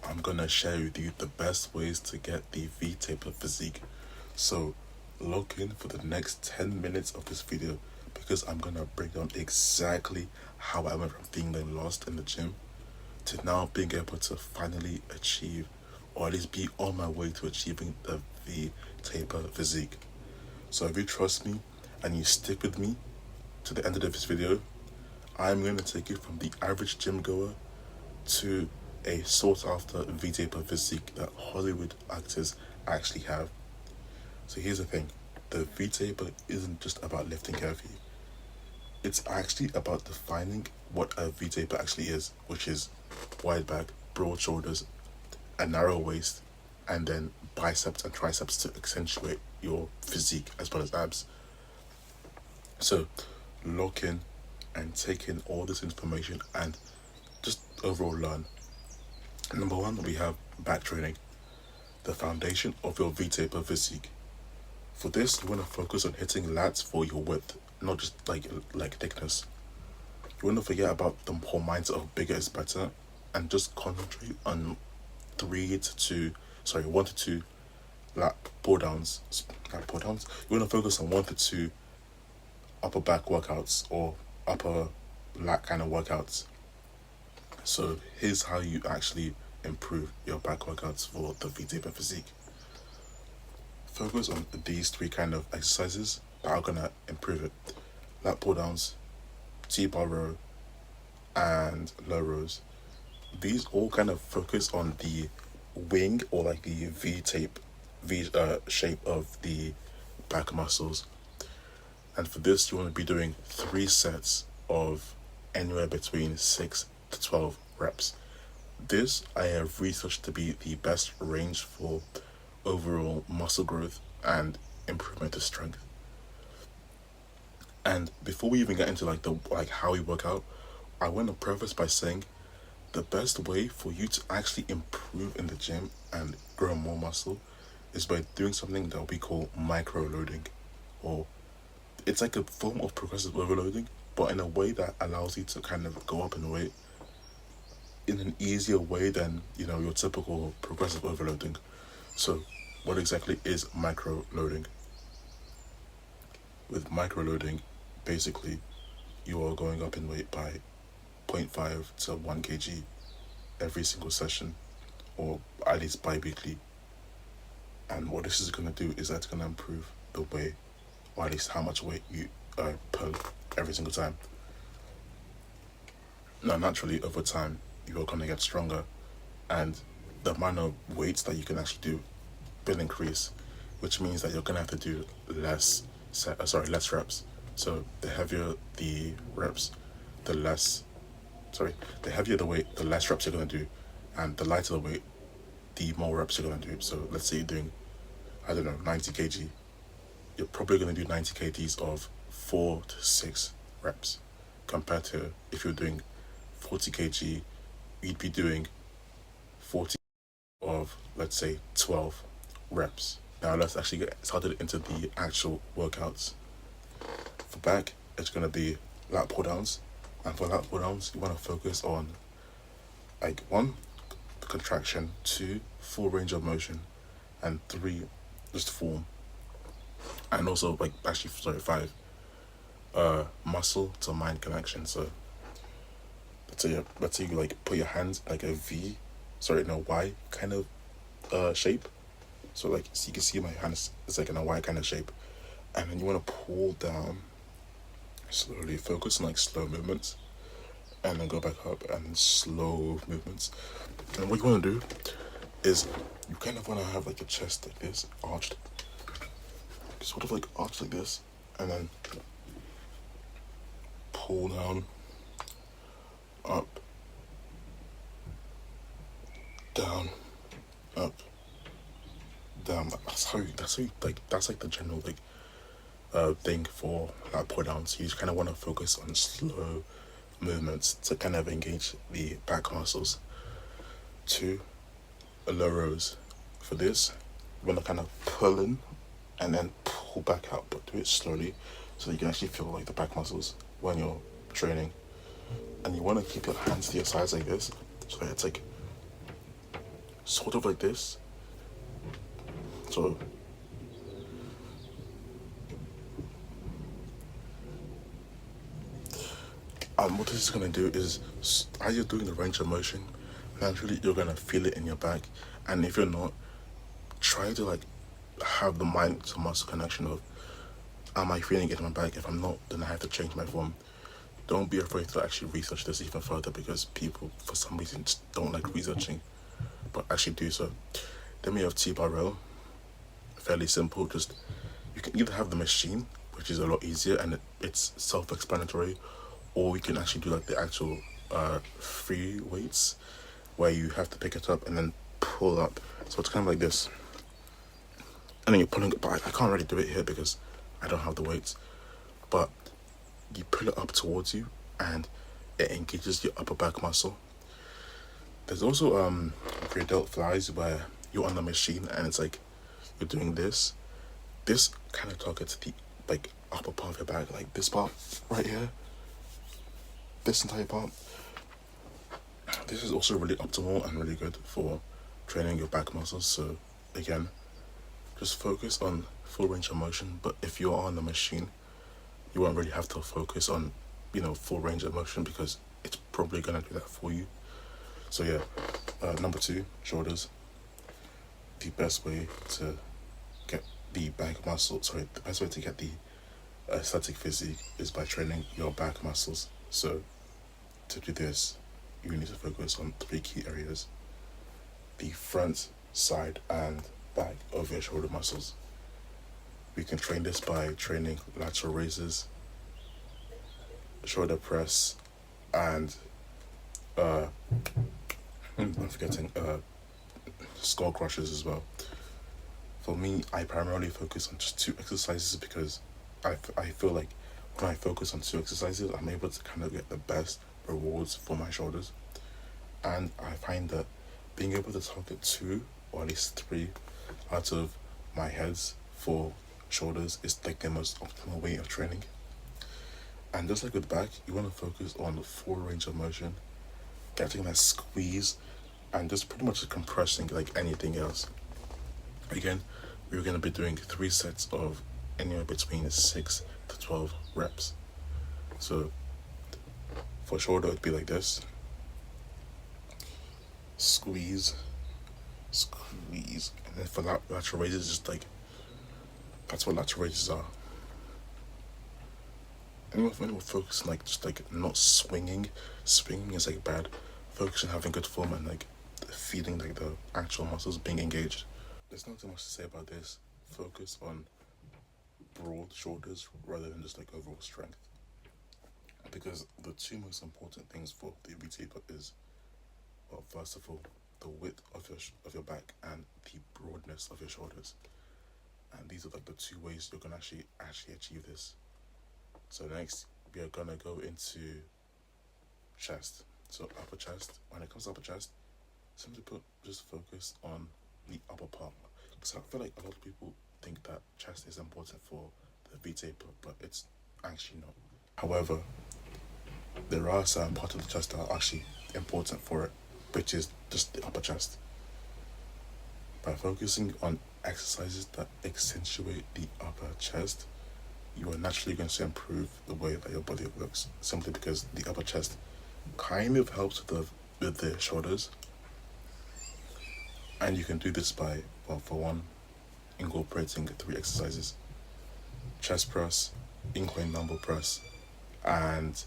I'm gonna share with you the best ways to get the V-taper physique. So lock in for the next 10 minutes of this video because I'm gonna break down exactly how I went from feeling lost in the gym to now being able to finally achieve, or at least be on my way to achieving, the V-taper physique. So if you trust me and you stick with me to the end of this video, I'm going to take you from the average gym goer to a sought after V-taper physique that Hollywood actors actually have. So here's the thing, the V-taper isn't just about lifting heavy. It's actually about defining what a V-taper actually is, which is wide back, broad shoulders, a narrow waist, and then biceps and triceps to accentuate your physique as well as abs. So lock in and take in all this information and just overall learn. Number one, we have back training, the foundation of your V-taper physique. For this, you want to focus on hitting lats for your width, not just like thickness. You want to forget about the whole mindset of bigger is better and just concentrate on 1 to 2 lat pull downs. You want to focus on 1 to 2 upper back workouts or upper lat kind of workouts. So here's how you actually improve your back workouts for the V-taper physique. Focus on these 3 kind of exercises that are gonna improve it: lat pull downs, T-bar row, and low rows. These all kind of focus on the wing, or like the V shape of the back muscles. And for this, you want to be doing 3 sets of anywhere between 6 to 12 reps. This I have researched to be the best range for overall muscle growth and improvement of strength. And before we even get into how we work out, I want to preface by saying the best way for you to actually improve in the gym and grow more muscle is by doing something that we call micro loading, or it's like a form of progressive overloading, but in a way that allows you to kind of go up in weight in an easier way than your typical progressive overloading. So what exactly is micro loading? With micro loading, basically you are going up in weight by 0.5 to 1 kg every single session, or at least bi-weekly. And what this is going to do is that's going to improve the weight, or at least how much weight you pull every single time. Now naturally over time you are going to get stronger, and the amount of weights that you can actually do will increase, which means that you're going to have to do less reps. So the heavier the reps, the heavier the weight, the less reps you're going to do, and the lighter the weight, the more reps you're going to do. So let's say you're doing 90 kg, you're probably going to do 90 kgs of 4 to 6 reps, compared to if you're doing 40 kg, you'd be doing 40 of, let's say, 12 reps. Now let's actually get started into the actual workouts. For back, it's going to be lat pull downs, and for lat pull downs you want to focus on 1, contraction, 2, full range of motion, and 3, just form. And also 5, muscle to mind connection. So let's say you put your hands like a Y kind of shape. So you can see my hands is in a Y kind of shape, and then you want to pull down slowly. Focus on slow movements, and then go back up and slow movements. And what you want to do is you kind of want to have a chest like this, arched, sort of arched like this, and then pull down, up, down, up, down. That's the general thing for pull downs. You just kind of want to focus on slow movements to kind of engage the back muscles. 2, low rows. For this, you want to kind of pull in and then pull back out, but do it slowly so you can actually feel the back muscles when you're training. And you want to keep your hands to your sides like this, so that it's sort of like this. So what this is gonna do is, as you're doing the range of motion, naturally you're gonna feel it in your back, and if you're not, try to like have the mind to muscle connection of, am I feeling it in my back? If I'm not, then I have to change my form. Don't be afraid to actually research this even further, because people for some reason just don't like researching, but actually do so. Then we have T-bar row. Fairly simple. Just, you can either have the machine, which is a lot easier and it's self-explanatory, or you can actually do like the actual free weights, where you have to pick it up and then pull up. So it's kind of like this, and then you're pulling it. But I can't really do it here because I don't have the weights. But you pull it up towards you, and it engages your upper back muscle. There's also rear delt flies, where you're on the machine and it's like you're doing this. This kind of targets the like upper part of your back, like this part right here. This entire part. This is also really optimal and really good for training your back muscles. So again, just focus on full range of motion. But if you're on the machine, you won't really have to focus on, full range of motion, because it's probably gonna do that for you. So yeah, number 2, shoulders. The best way to get the back muscle, the best way to get the aesthetic physique is by training your back muscles. So to do this, you need to focus on 3 key areas: the front, side, and back of your shoulder muscles. We can train this by training lateral raises, shoulder press, and I'm forgetting skull crushes as well. For me, I primarily focus on just 2 exercises, because I feel like when I focus on 2 exercises, I'm able to kind of get the best rewards for my shoulders. And I find that being able to target 2 or at least 3 out of my heads for shoulders is like the most optimal way of training. And just like with back, you want to focus on the full range of motion, getting that squeeze, and just pretty much compressing like anything else. Again, we're going to be doing 3 sets of anywhere between 6 to 12 reps. So for shoulder, it'd be like this: squeeze, squeeze, and then for lateral raises, just like, that's what lateral raises are. And when we're focusing like just like not swinging is like bad. Focus on having good form and like feeling like the actual muscles being engaged. There's not too much to say about this. Focus on broad shoulders rather than just like overall strength, because the 2 most important things for the VT is, well, first of all, the width of your back and the broadness of your shoulders. And these are like the 2 ways you're gonna actually achieve this. So next, we are gonna go into chest. So upper chest. When it comes to upper chest, simply put, just focus on the upper part, because I feel like a lot of people think that chest is important for the V-tape, but it's actually not. However, there are certain parts of the chest that are actually important for it, which is just the upper chest. By focusing on exercises that accentuate the upper chest, you are naturally going to improve the way that your body looks, simply because the upper chest kind of helps with the shoulders. And you can do this by, well, for one, incorporating 3 exercises: chest press, incline dumbbell press, and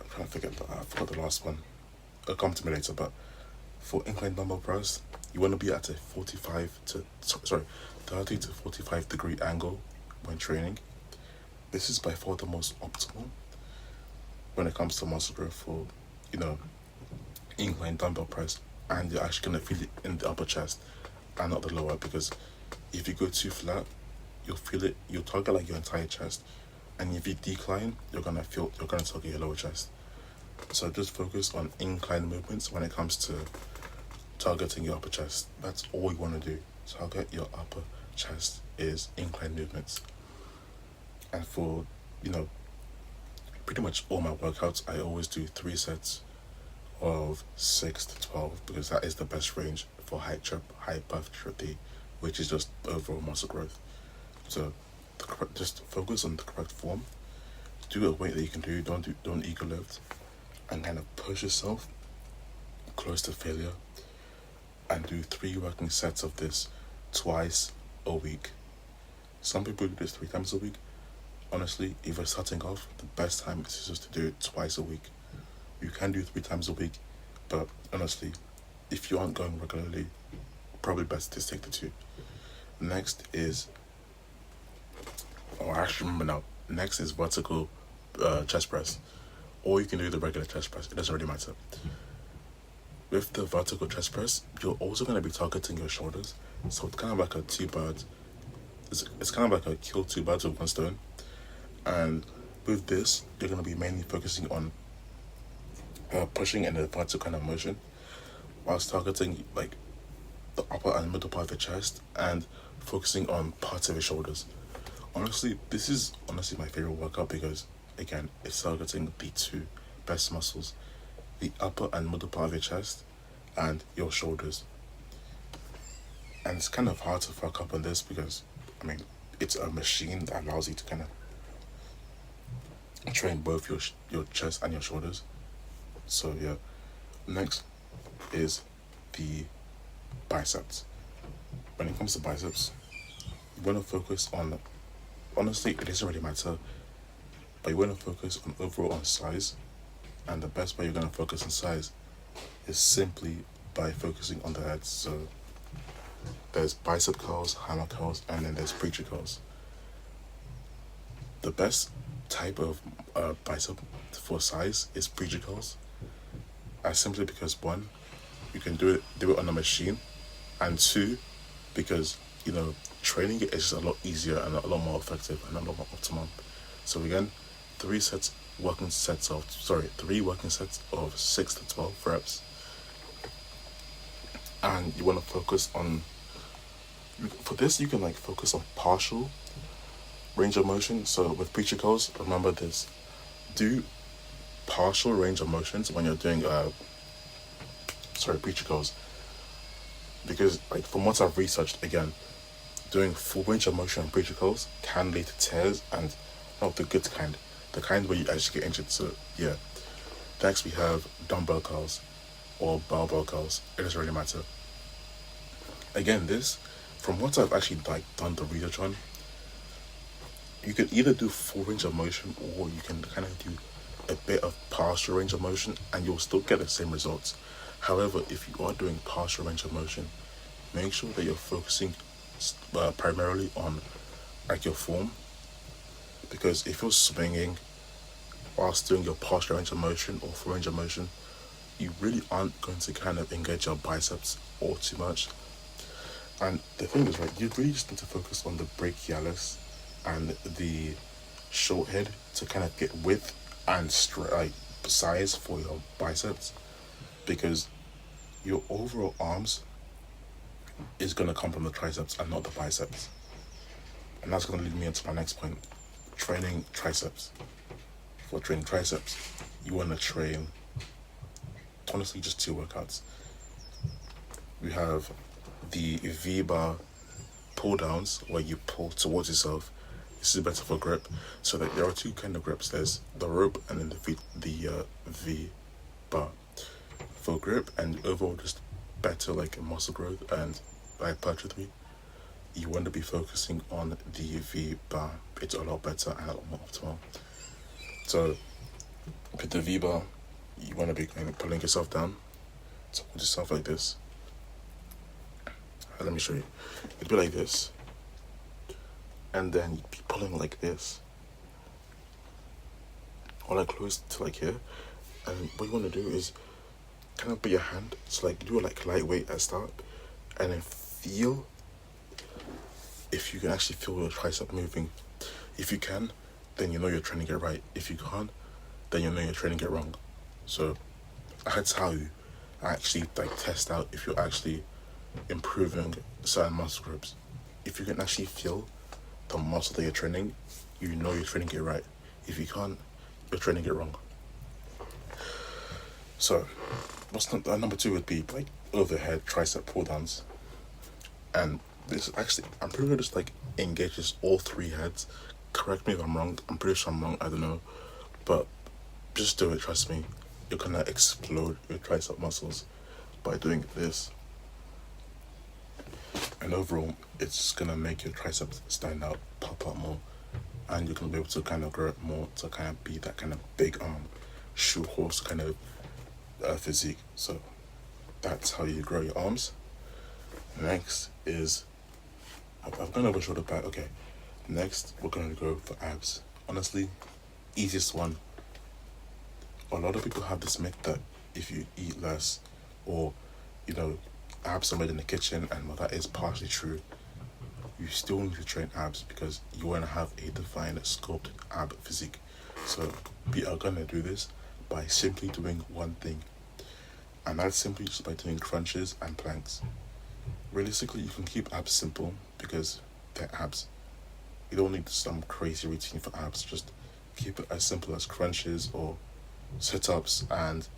I forgot the last one. I'll come to me later. But for incline dumbbell press, you want to be at a 30 to 45 degree angle when training. This is by far the most optimal when it comes to muscle growth for, incline dumbbell press, and you're actually gonna feel it in the upper chest and not the lower, because if you go too flat, you'll feel it, you'll target like your entire chest, and if you decline, you're gonna target your lower chest. So just focus on incline movements when it comes to targeting your upper chest. That's all you want to do. Target your upper chest is incline movements. And for, pretty much all my workouts, I always do 3 sets of 6 to 12 because that is the best range for hypertrophy, which is just overall muscle growth. So just focus on the correct form. Do a weight that you can do. Don't ego lift, and kind of push yourself close to failure. And do 3 working sets of this twice a week. Some people do this 3 times a week. Honestly, if you're starting off, the best time is just to do it twice a week. You can do 3 times a week, but honestly, if you aren't going regularly, probably best to stick to 2. Next is, I actually remember now. Next is vertical chest press, or you can do the regular chest press. It doesn't really matter. With the vertical chest press, you're also going to be targeting your shoulders, so it's kind of like a it's kind of like a kill 2 birds with 1 stone. And with this, you're going to be mainly focusing on pushing in a vertical kind of motion, whilst targeting like the upper and middle part of the chest and focusing on parts of your shoulders. Honestly, this is my favorite workout because, again, it's targeting the 2 best muscles, the upper and middle part of your chest and your shoulders. And it's kind of hard to fuck up on this because, it's a machine that allows you to kind of train both your chest and your shoulders. So yeah, next is the biceps. When it comes to biceps, you want to focus on, honestly, it doesn't really matter, but you want to focus on overall on size. And the best way you're going to focus on size is simply by focusing on the heads. So there's bicep curls, hammer curls, and then there's preacher curls. The best type of bicep for size is preacher curls. Simply because 1, you can do it on a machine, and 2, because training it is just a lot easier and a lot more effective and a lot more optimal. So again, 3 working sets of 6 to 12 reps, and you want to focus on. For this, you can focus on partial range of motion. So with preacher curls, remember this: do partial range of motions when you're doing preacher curls, because from what I've researched, again, doing full range of motion on preacher curls can lead to tears, and not the good kind, the kind where you actually get injured. So yeah. Next we have dumbbell curls or barbell curls. It doesn't really matter. Again, this, from what I've actually done the research on, you can either do full range of motion or you can kind of do a bit of partial range of motion and you'll still get the same results. However, if you are doing partial range of motion, make sure that you're focusing primarily on your form, because if you're swinging whilst doing your partial range of motion or full range of motion, you really aren't going to kind of engage your biceps all too much. And the thing is, you really just need to focus on the brachialis and the short head to kind of get width and size for your biceps, because your overall arms is going to come from the triceps and not the biceps. And that's going to lead me into my next point: training triceps. For training triceps, you want to train, honestly, just 2 workouts. We have the V-bar pull downs, where you pull towards yourself. This is better for grip. So that there are 2 kind of grips. There's the rope and then the V-bar. For grip and overall just better muscle growth and hypertrophy, you want to be focusing on the V-bar. It's a lot better and a lot more optimal. So with the V-bar, you want to be pulling yourself down towards yourself like this. Let me show you. It'd be like this, and then you'd be pulling like this, or close to here. And what you want to do is kind of put your hand, so do it lightweight at start, and then feel if you can actually feel your tricep moving. If you can, then you know you're training it right. If you can't, then you know you're training it wrong. So that's how you actually test out if you're actually improving certain muscle groups. If you can actually feel the muscle that you're training, you know you're training it right. If you can't, you're training it wrong. So, number two would be like overhead tricep pull downs, and this actually I'm pretty sure this like engages all three heads. Correct me if I'm wrong. I'm pretty sure I'm wrong. I don't know, but just do it. Trust me, you're gonna explode your tricep muscles by doing this. And overall, it's gonna make your triceps stand out, pop up more, and you're gonna be able to kind of grow it more to kind of be that kind of big arm, shoe horse kind of physique. So that's how you grow your arms. Next is I've gone over shoulder pad. Okay, next we're gonna go for abs. Honestly, easiest one. A lot of people have this myth that if you eat less, or you know, abs are made in the kitchen, and while that is partially true, you still need to train abs because you want to have a defined, sculpted ab physique. So we are gonna do this by simply doing one thing, and that's simply just by doing crunches and planks. Realistically, you can keep abs simple because they're abs. You don't need some crazy routine for abs. Just keep it as simple as crunches or sit-ups and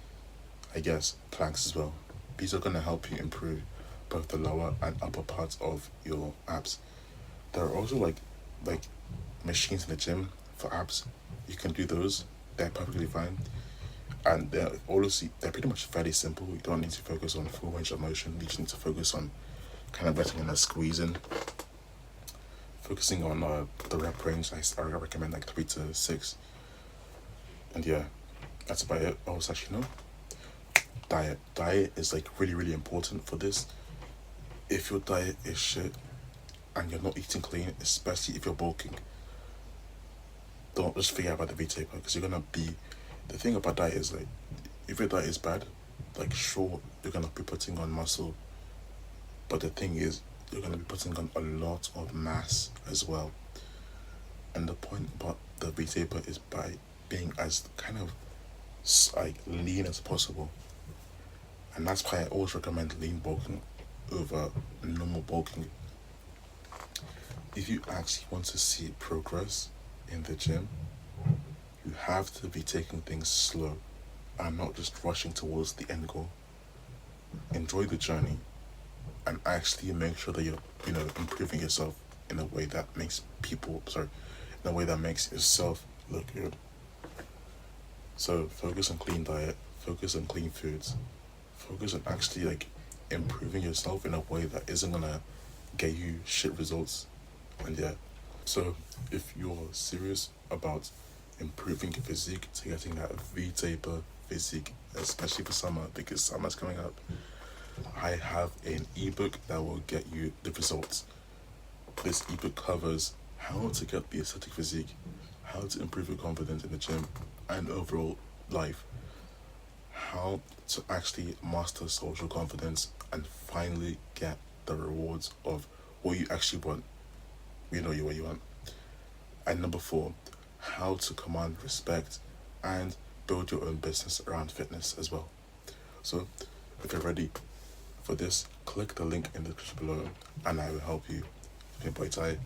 I guess planks as well. These are going to help you improve both the lower and upper parts of your abs. There are also like machines in the gym for abs. You can do those. They're perfectly fine. And they're pretty much fairly simple. You don't need to focus on full range of motion. You just need to focus on kind of letting in a squeeze in. Focusing on the rep range, I recommend like 3 to 6. And yeah, that's about it. Oh, it's actually no. Diet is like really, really important for this. If your diet is shit and you're not eating clean, especially if you're bulking, don't just forget about the V-taper because you're gonna be. The thing about diet is like, if your diet is bad, like sure you're gonna be putting on muscle, but the thing is you're gonna be putting on a lot of mass as well. And the point about the V-taper is by being as kind of like lean as possible. And that's why I always recommend lean bulking over normal bulking. If you actually want to see progress in the gym, you have to be taking things slow and not just rushing towards the end goal. Enjoy the journey and actually make sure that you're, improving yourself in a way that makes in a way that makes yourself look good. So focus on clean diet, focus on clean foods, focus on actually like improving yourself in a way that isn't gonna get you shit results. And yeah, so if you're serious about improving your physique to getting that V-taper physique, especially for summer because summer's coming up, I have an ebook that will get you the results. This ebook covers how to get the aesthetic physique, how to improve your confidence in the gym and overall life, how to actually master social confidence and finally get the rewards of what you actually want. You know what you want. And number 4, how to command respect and build your own business around fitness as well. So if you're ready for this, click the link in the description below and I will help you. Your boy Ty,